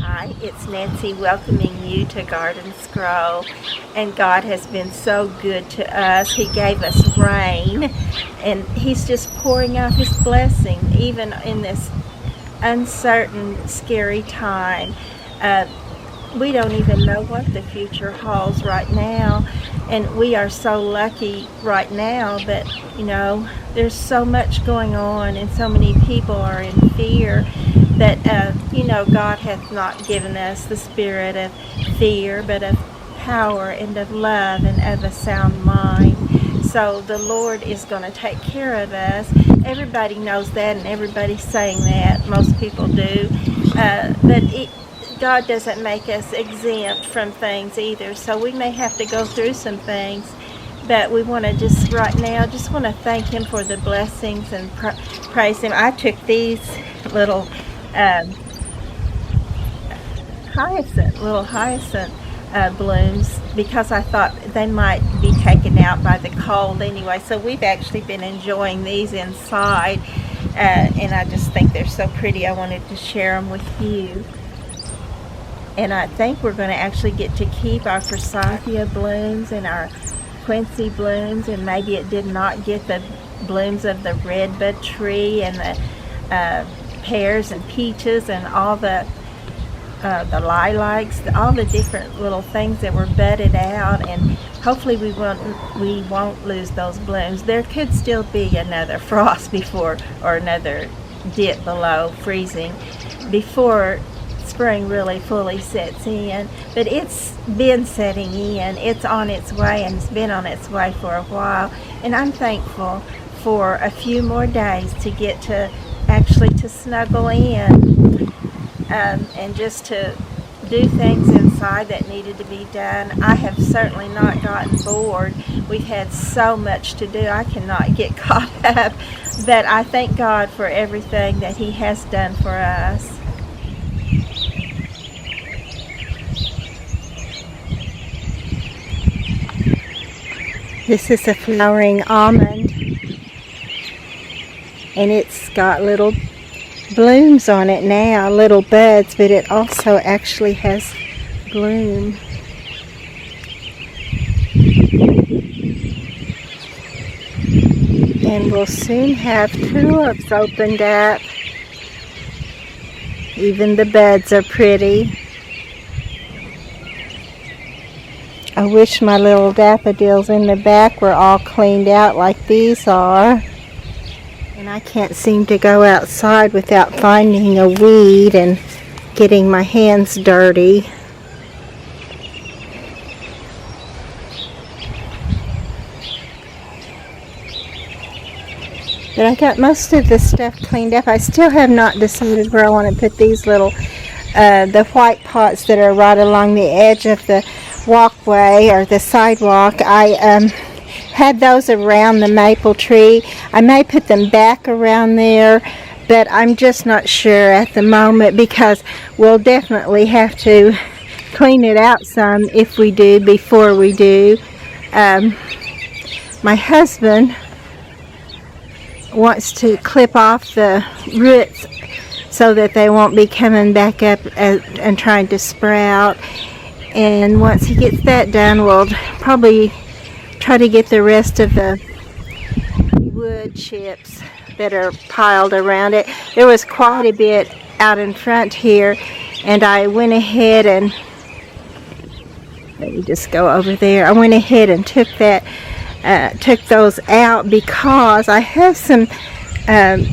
Hi, it's Nancy welcoming you to Garden Scroll. And God has been so good to us. He gave us rain, and He's just pouring out His blessing, even in this uncertain, scary time. Uh, we don't even know what the future holds right now, and we are so lucky right now that, there's so much going on, and so many people are in fear that, God hath not given us the spirit of fear, but of power and of love and of a sound mind. So the Lord is going to take care of us. Everybody knows that, and everybody's saying that. Most people do. But God doesn't make us exempt from things either. So we may have to go through some things, but we want to just right now, just want to thank Him for the blessings and praise Him. I took these little hyacinth blooms because I thought they might be taken out by the cold anyway. So we've actually been enjoying these inside, and I just think they're so pretty. I wanted to share them with you. And I think we're going to actually get to keep our forsythia blooms and our quincy blooms, and maybe it did not get the blooms of the redbud tree and the pears and peaches and all the lilacs, all the different little things that were budded out, and hopefully we won't lose those blooms. There could still be another frost before, or another dip below freezing before spring really fully sets in, but it's been setting in. It's on its way, and it's been on its way for a while, and I'm thankful for a few more days to get to actually to snuggle in, and just to do things inside that needed to be done. I have certainly not gotten bored. We've had so much to do. I cannot get caught up, but I thank God for everything that He has done for us. This is a flowering almond, and it's got little blooms on it now, little buds, but it also actually has bloom. And we'll soon have tulips opened up. Even the buds are pretty. I wish my little daffodils in the back were all cleaned out like these are. And I can't seem to go outside without finding a weed and getting my hands dirty. But I got most of the stuff cleaned up. I still have not decided where I want to put these little, the white pots that are right along the edge of the walkway or the sidewalk. I had those around the maple tree. I may put them back around there, but I'm just not sure at the moment, because we'll definitely have to clean it out some if we do, before we do. My husband wants to clip off the roots so that they won't be coming back up and trying to sprout. And once he gets that done, we'll probably try to get the rest of the wood chips that are piled around it. There was quite a bit out in front here, and I went ahead and, let me just go over there. I went ahead and took those out because I have some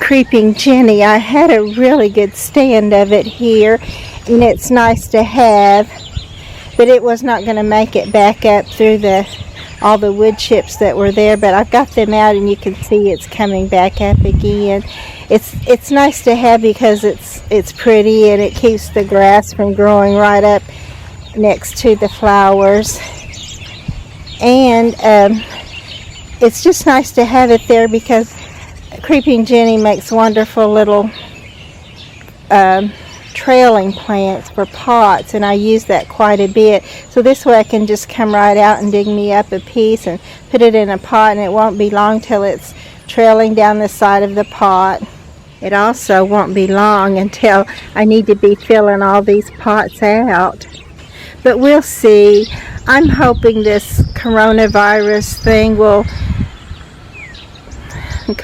creeping Jenny. I had a really good stand of it here, and it's nice to have, but it was not going to make it back up through all the wood chips that were there. But I've got them out, and you can see it's coming back up again. It's nice to have because it's pretty, and it keeps the grass from growing right up next to the flowers. And it's just nice to have it there because creeping Jenny makes wonderful little trailing plants for pots, and I use that quite a bit. So this way I can just come right out and dig me up a piece and put it in a pot, and it won't be long till it's trailing down the side of the pot. it also won't be long until I need to be filling all these pots out. But we'll see. I'm hoping this coronavirus thing will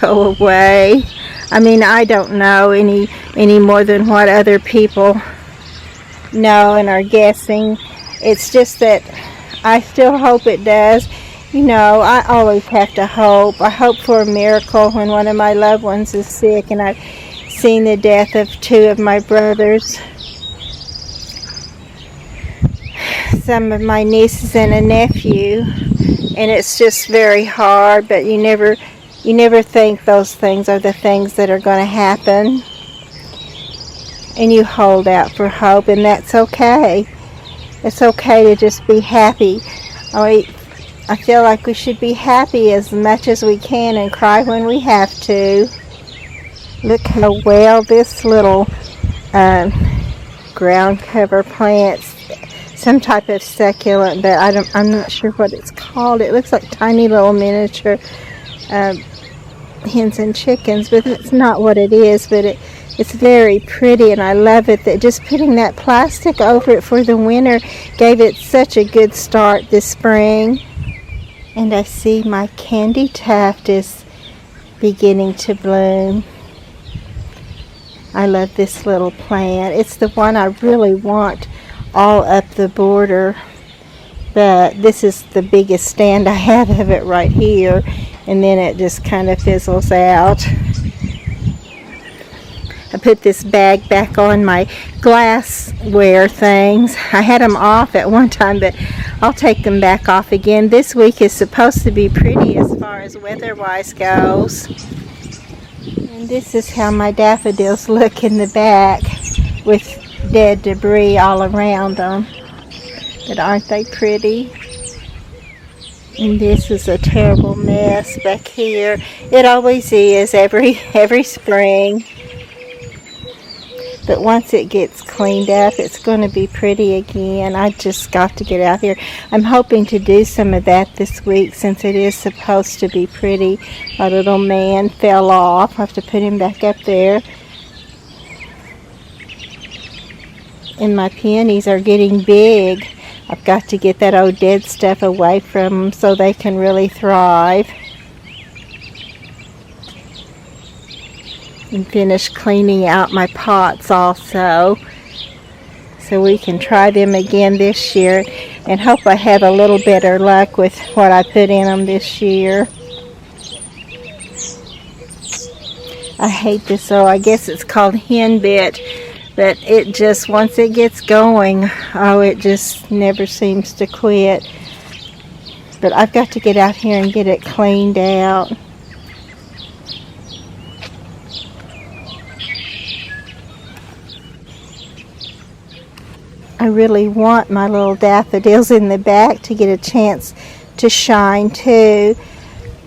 go away. I mean, I don't know any more than what other people know and are guessing. It's just that I still hope it does. You know, I always have to hope. I hope for a miracle when one of my loved ones is sick, and I've seen the death of 2 of my brothers, some of my nieces and a nephew, and it's just very hard, but you never think those things are the things that are going to happen, and you hold out for hope, and that's okay. It's okay to just be happy. I feel like we should be happy as much as we can and cry when we have to. Look how well this little ground cover plant's some type of succulent, but I'm not sure what it's called. It looks like tiny little miniature hens and chickens, but it's not what it is. But it's very pretty, and I love it that just putting that plastic over it for the winter gave it such a good start this spring. And I see my candy tuft is beginning to bloom. I love this little plant. It's the one I really want all up the border, but this is the biggest stand I have of it right here, and then it just kind of fizzles out. I put this bag back on my glassware things. I had them off at one time, but I'll take them back off again. This week is supposed to be pretty as far as weather-wise goes. And this is how my daffodils look in the back with dead debris all around them. But aren't they pretty? And this is a terrible mess back here. It always is every spring. But once it gets cleaned up, it's going to be pretty again. I just got to get out here. I'm hoping to do some of that this week since it is supposed to be pretty. My little man fell off. I have to put him back up there. And my peonies are getting big. I've got to get that old dead stuff away from them so they can really thrive. And finish cleaning out my pots also, so we can try them again this year, and hope I have a little better luck with what I put in them this year. I hate this, so I guess it's called henbit, but it just, once it gets going, it just never seems to quit. But I've got to get out here and get it cleaned out. I really want my little daffodils in the back to get a chance to shine too.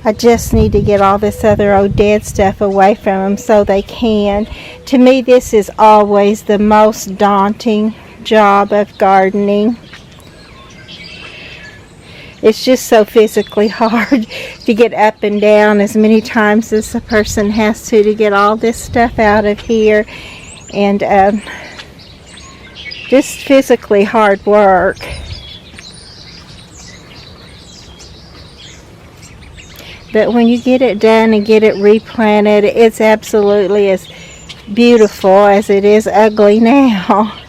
I just need to get all this other old dead stuff away from them so they can. To me, this is always the most daunting job of gardening. It's just so physically hard to get up and down as many times as a person has to get all this stuff out of here. And just physically hard work. But when you get it done and get it replanted, it's absolutely as beautiful as it is ugly now.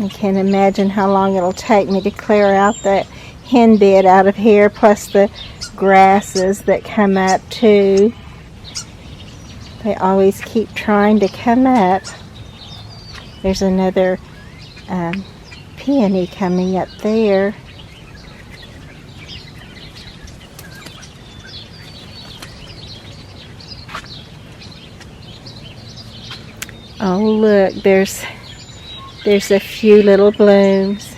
I can't imagine how long it'll take me to clear out that henbit out of here, plus the grasses that come up too. They always keep trying to come up. There's another peony coming up there. Oh look, there's a few little blooms.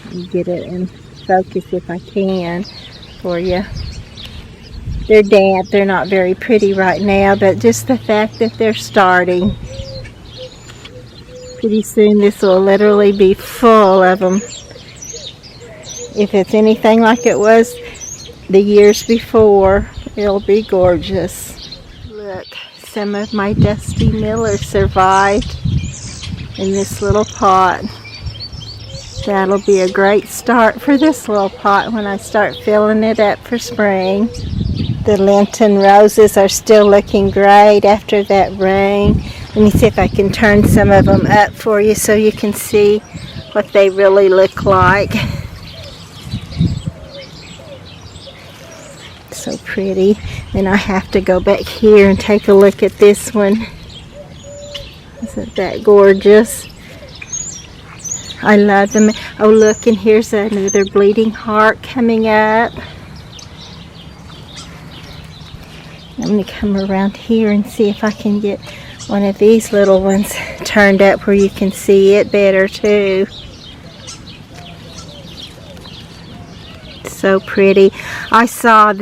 Let me get it in focus if I can for you. They're damp, they're not very pretty right now, but just the fact that they're starting. Pretty soon this will literally be full of them. If it's anything like it was the years before. It'll be gorgeous. Look, some of my Dusty Miller survived in this little pot. That'll be a great start for this little pot when I start filling it up for spring. The Lenten roses are still looking great after that rain. Let me see if I can turn some of them up for you so you can see what they really look like. So pretty. Then I have to go back here and take a look at this one. Isn't that gorgeous? I love them. Oh look, and here's another bleeding heart coming up. I'm going to come around here and see if I can get one of these little ones turned up where you can see it better too. So pretty. I saw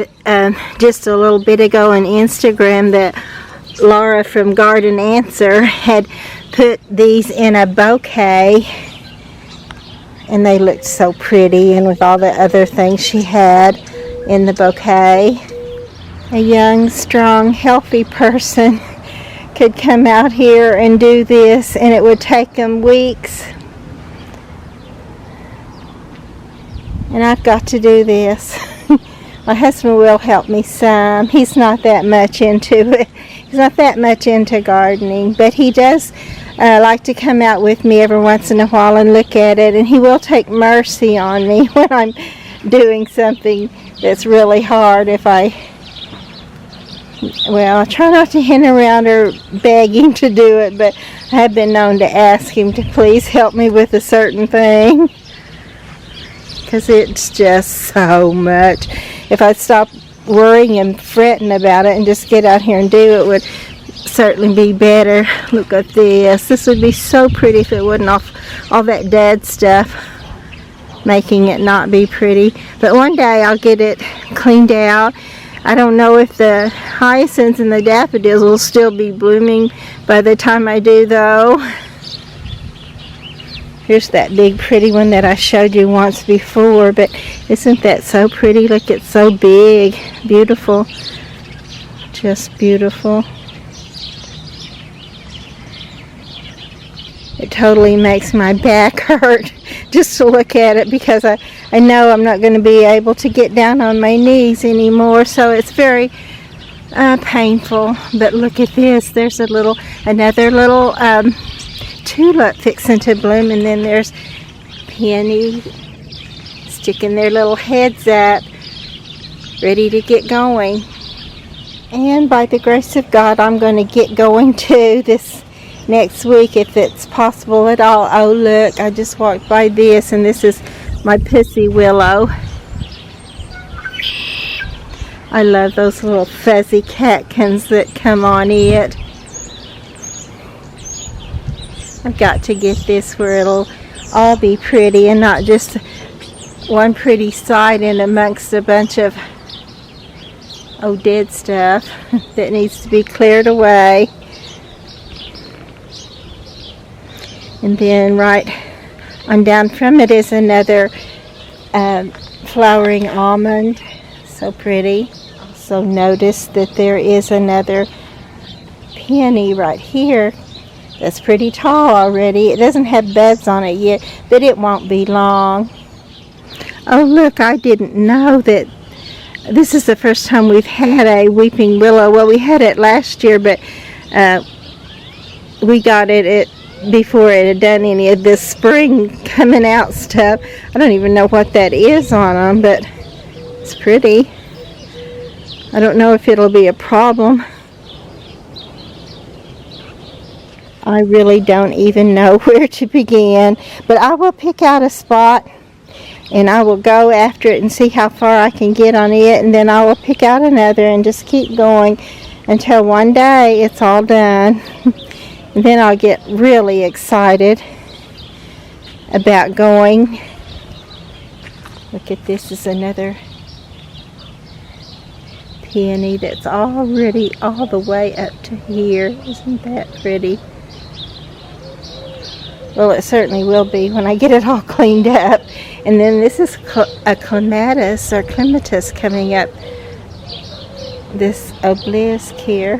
just a little bit ago on Instagram that Laura from Garden Answer had put these in a bouquet, and they looked so pretty, and with all the other things she had in the bouquet. A young, strong, healthy person could come out here and do this, and it would take them weeks. And I've got to do this. My husband will help me some. He's not that much into it. He's not that much into gardening, but he does like to come out with me every once in a while and look at it, and he will take mercy on me when I'm doing something that's really hard. I try not to hint around or beg him to do it, but I have been known to ask him to please help me with a certain thing, because it's just so much. If I stop worrying and fretting about it and just get out here and do it, would certainly be better. Look at this. This would be so pretty if it wasn't all that dead stuff making it not be pretty. But one day I'll get it cleaned out. I don't know if the hyacinths and the daffodils will still be blooming by the time I do, though. Here's that big pretty one that I showed you once before, but isn't that so pretty? Look, it's so big. Beautiful. Just beautiful. It totally makes my back hurt just to look at it, because I know I'm not going to be able to get down on my knees anymore, so it's very painful. But look at this. There's another little tulip fixing to bloom, and then there's peony sticking their little heads up, ready to get going. And by the grace of God, I'm going to get going too this next week if it's possible at all. Oh look, I just walked by this, and this is my pussy willow. I love those little fuzzy catkins that come on it. I've got to get this where it'll all be pretty and not just one pretty side in amongst a bunch of dead stuff that needs to be cleared away. And then right on down from it is another flowering almond. So pretty. Also notice that there is another peony right here that's pretty tall already. It doesn't have buds on it yet, but it won't be long. Oh look, I didn't know that this is the first time we've had a weeping willow. Well, we had it last year, but we got it before it had done any of this spring coming out stuff. I don't even know what that is on them, but it's pretty. I don't know if it'll be a problem. I really don't even know where to begin, but I will pick out a spot and I will go after it and see how far I can get on it, and then I will pick out another and just keep going until one day it's all done. And then I'll get really excited about going. Look at this, is another peony that's already all the way up to here. Isn't that pretty? Well, it certainly will be when I get it all cleaned up And then this is a clematis or clematis coming up this obelisk here.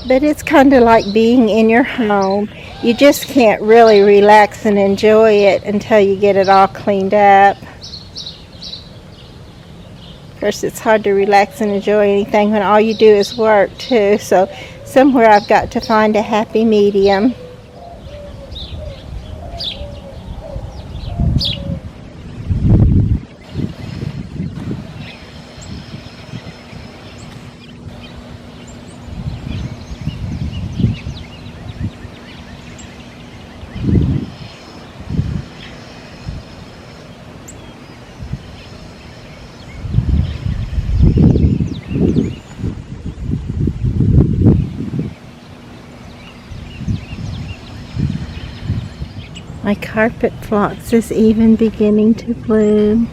But it's kind of like being in your home. You just can't really relax and enjoy it until you get it all cleaned up. Of course, it's hard to relax and enjoy anything when all you do is work too. So somewhere I've got to find a happy medium. My carpet phlox is even beginning to bloom.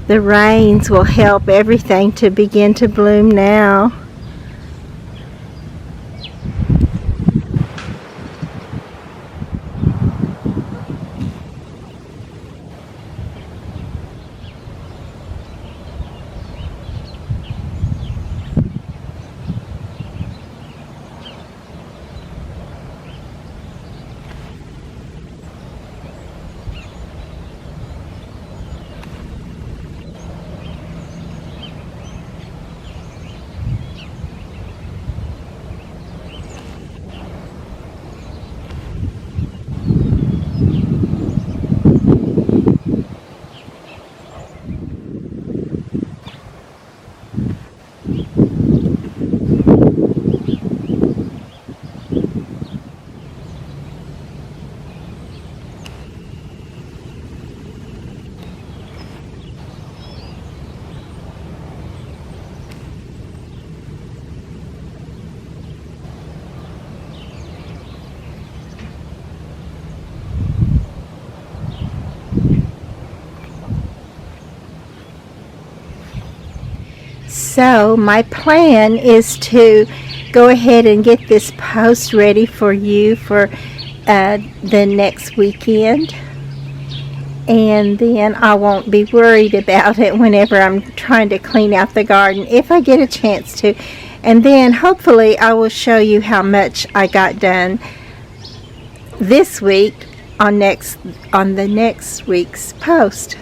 The rains will help everything to begin to bloom now. So my plan is to go ahead and get this post ready for you for the next weekend, and then I won't be worried about it whenever I'm trying to clean out the garden, if I get a chance to. And then hopefully I will show you how much I got done this week on the next week's post.